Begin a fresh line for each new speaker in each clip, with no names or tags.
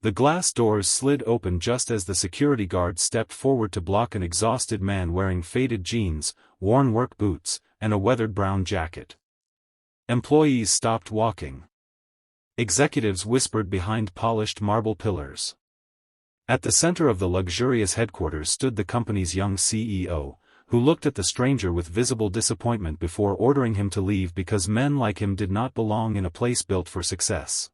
The glass doors slid open just as the security guard stepped forward to block an exhausted man wearing faded jeans, worn work boots, and a weathered brown jacket. Employees stopped walking. Executives whispered behind polished marble pillars. At the center of the luxurious headquarters stood the company's young CEO, who looked at the stranger with visible disappointment before ordering him to leave because men like him did not belong in a place built for success.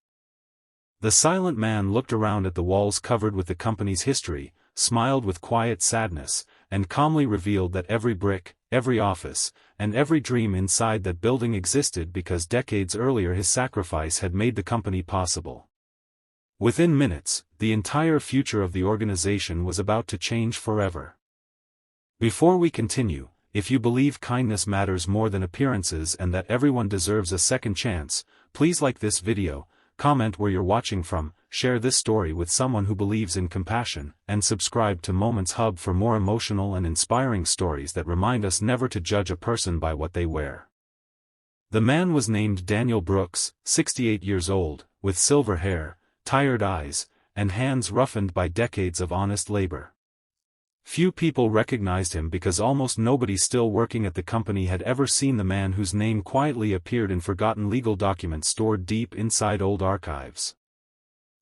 The silent man looked around at the walls covered with the company's history, smiled with quiet sadness, and calmly revealed that every brick, every office, and every dream inside that building existed because decades earlier his sacrifice had made the company possible. Within minutes, the entire future of the organization was about to change forever. Before we continue, if you believe kindness matters more than appearances and that everyone deserves a second chance, please like this video, comment where you're watching from, share this story with someone who believes in compassion, and subscribe to Moments Hub for more emotional and inspiring stories that remind us never to judge a person by what they wear. The man was named Daniel Brooks, 68 years old, with silver hair, tired eyes, and hands roughened by decades of honest labor. Few people recognized him because almost nobody still working at the company had ever seen the man whose name quietly appeared in forgotten legal documents stored deep inside old archives.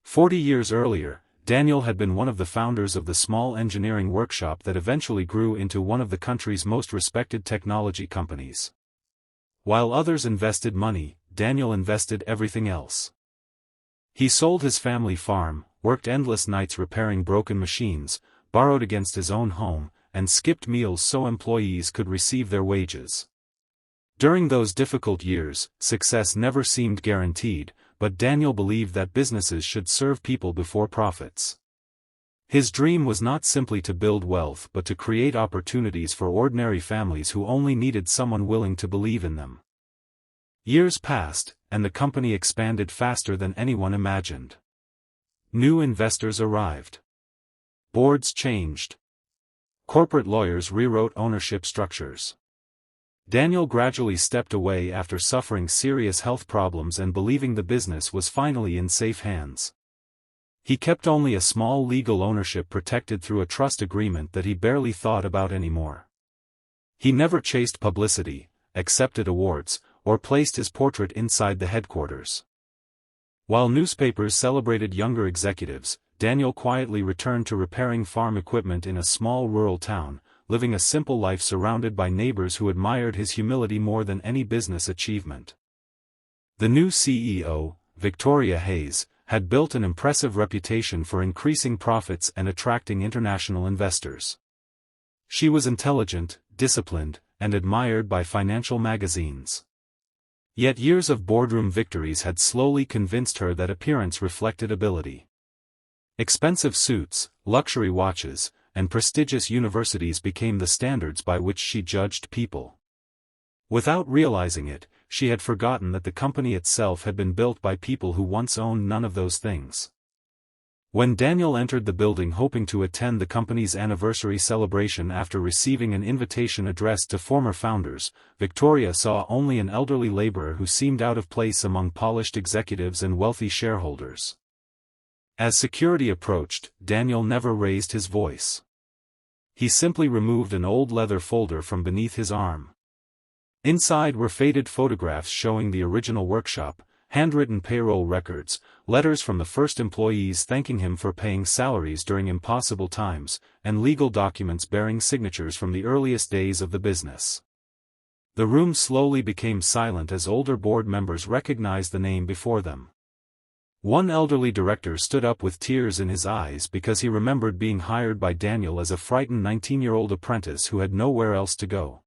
40 years earlier, Daniel had been one of the founders of the small engineering workshop that eventually grew into one of the country's most respected technology companies. While others invested money, Daniel invested everything else. He sold his family farm, worked endless nights repairing broken machines, borrowed against his own home, and skipped meals so employees could receive their wages. During those difficult years, success never seemed guaranteed, but Daniel believed that businesses should serve people before profits. His dream was not simply to build wealth but to create opportunities for ordinary families who only needed someone willing to believe in them. Years passed, and the company expanded faster than anyone imagined. New investors arrived. Boards changed. Corporate lawyers rewrote ownership structures. Daniel gradually stepped away after suffering serious health problems and believing the business was finally in safe hands. He kept only a small legal ownership protected through a trust agreement that he barely thought about anymore. He never chased publicity, accepted awards, or placed his portrait inside the headquarters. While newspapers celebrated younger executives, Daniel quietly returned to repairing farm equipment in a small rural town, living a simple life surrounded by neighbors who admired his humility more than any business achievement. The new CEO, Victoria Hayes, had built an impressive reputation for increasing profits and attracting international investors. She was intelligent, disciplined, and admired by financial magazines. Yet years of boardroom victories had slowly convinced her that appearance reflected ability. Expensive suits, luxury watches, and prestigious universities became the standards by which she judged people. Without realizing it, she had forgotten that the company itself had been built by people who once owned none of those things. When Daniel entered the building hoping to attend the company's anniversary celebration after receiving an invitation addressed to former founders, Victoria saw only an elderly laborer who seemed out of place among polished executives and wealthy shareholders. As security approached, Daniel never raised his voice. He simply removed an old leather folder from beneath his arm. Inside were faded photographs showing the original workshop, handwritten payroll records, letters from the first employees thanking him for paying salaries during impossible times, and legal documents bearing signatures from the earliest days of the business. The room slowly became silent as older board members recognized the name before them. One elderly director stood up with tears in his eyes because he remembered being hired by Daniel as a frightened 19-year-old apprentice who had nowhere else to go.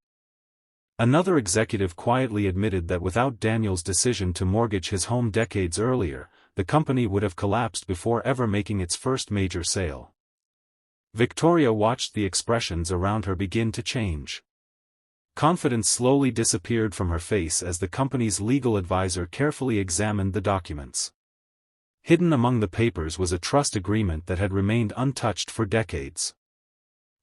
Another executive quietly admitted that without Daniel's decision to mortgage his home decades earlier, the company would have collapsed before ever making its first major sale. Victoria watched the expressions around her begin to change. Confidence slowly disappeared from her face as the company's legal advisor carefully examined the documents. Hidden among the papers was a trust agreement that had remained untouched for decades.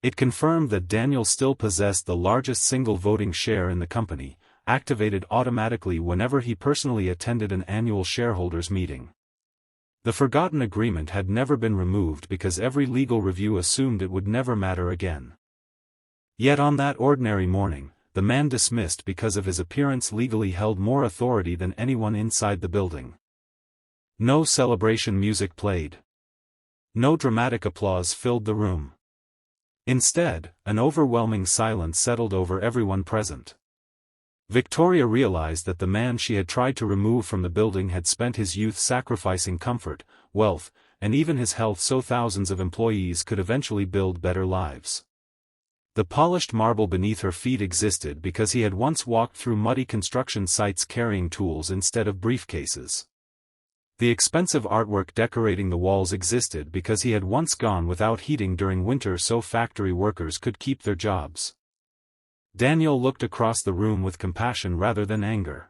It confirmed that Daniel still possessed the largest single voting share in the company, activated automatically whenever he personally attended an annual shareholders' meeting. The forgotten agreement had never been removed because every legal review assumed it would never matter again. Yet on that ordinary morning, the man dismissed because of his appearance legally held more authority than anyone inside the building. No celebration music played. No dramatic applause filled the room. Instead, an overwhelming silence settled over everyone present. Victoria realized that the man she had tried to remove from the building had spent his youth sacrificing comfort, wealth, and even his health so thousands of employees could eventually build better lives. The polished marble beneath her feet existed because he had once walked through muddy construction sites carrying tools instead of briefcases. The expensive artwork decorating the walls existed because he had once gone without heating during winter so factory workers could keep their jobs. Daniel looked across the room with compassion rather than anger.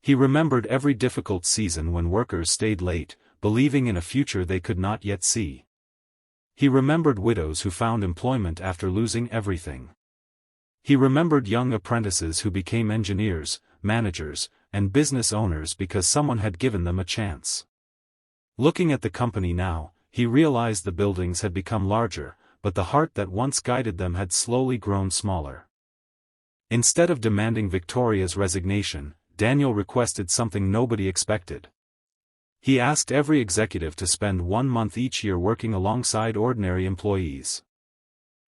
He remembered every difficult season when workers stayed late, believing in a future they could not yet see. He remembered widows who found employment after losing everything. He remembered young apprentices who became engineers, managers, and business owners because someone had given them a chance. Looking at the company now, he realized the buildings had become larger, but the heart that once guided them had slowly grown smaller. Instead of demanding Victoria's resignation, Daniel requested something nobody expected. He asked every executive to spend 1 month each year working alongside ordinary employees.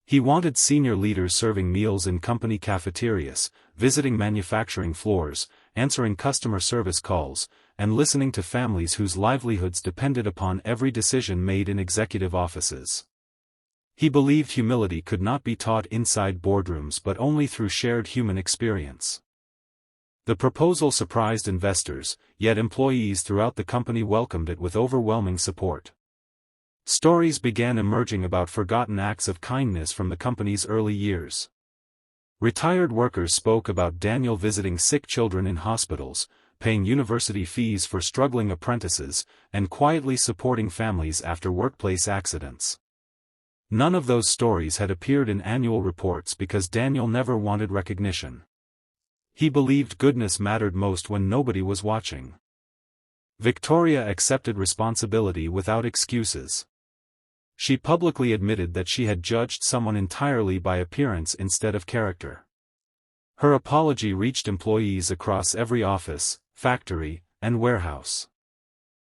He wanted senior leaders serving meals in company cafeterias, visiting manufacturing floors, answering customer service calls, and listening to families whose livelihoods depended upon every decision made in executive offices. He believed humility could not be taught inside boardrooms but only through shared human experience. The proposal surprised investors, yet employees throughout the company welcomed it with overwhelming support. Stories began emerging about forgotten acts of kindness from the company's early years. Retired workers spoke about Daniel visiting sick children in hospitals, paying university fees for struggling apprentices, and quietly supporting families after workplace accidents. None of those stories had appeared in annual reports because Daniel never wanted recognition. He believed goodness mattered most when nobody was watching. Victoria accepted responsibility without excuses. She publicly admitted that she had judged someone entirely by appearance instead of character. Her apology reached employees across every office, factory, and warehouse.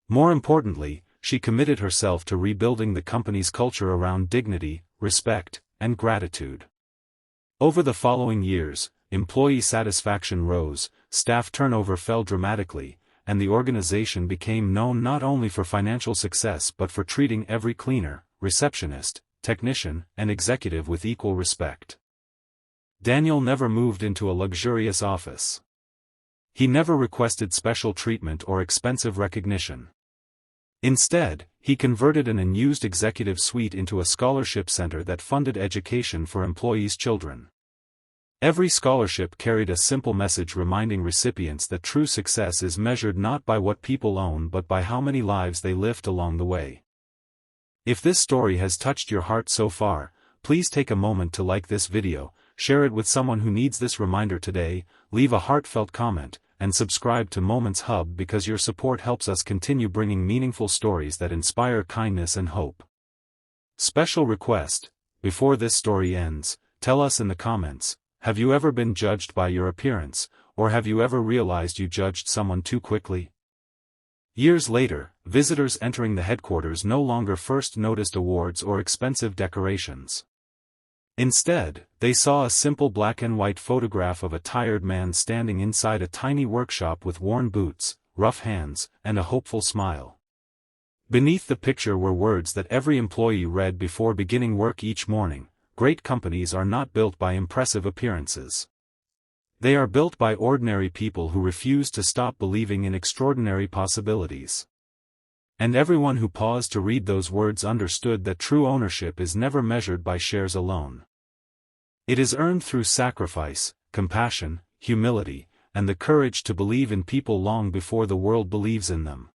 More importantly, she committed herself to rebuilding the company's culture around dignity, respect, and gratitude. Over the following years, employee satisfaction rose, staff turnover fell dramatically, and the organization became known not only for financial success but for treating every cleaner, receptionist, technician, and executive with equal respect. Daniel never moved into a luxurious office. He never requested special treatment or expensive recognition. Instead, he converted an unused executive suite into a scholarship center that funded education for employees' children. Every scholarship carried a simple message reminding recipients that true success is measured not by what people own but by how many lives they lift along the way. If this story has touched your heart so far, please take a moment to like this video, share it with someone who needs this reminder today, leave a heartfelt comment, and subscribe to Moments Hub because your support helps us continue bringing meaningful stories that inspire kindness and hope. Special request: before this story ends, tell us in the comments, have you ever been judged by your appearance, or have you ever realized you judged someone too quickly? Years later, visitors entering the headquarters no longer first noticed awards or expensive decorations. Instead, they saw a simple black and white photograph of a tired man standing inside a tiny workshop with worn boots, rough hands, and a hopeful smile. Beneath the picture were words that every employee read before beginning work each morning: great companies are not built by impressive appearances. They are built by ordinary people who refuse to stop believing in extraordinary possibilities. And everyone who paused to read those words understood that true ownership is never measured by shares alone. It is earned through sacrifice, compassion, humility, and the courage to believe in people long before the world believes in them.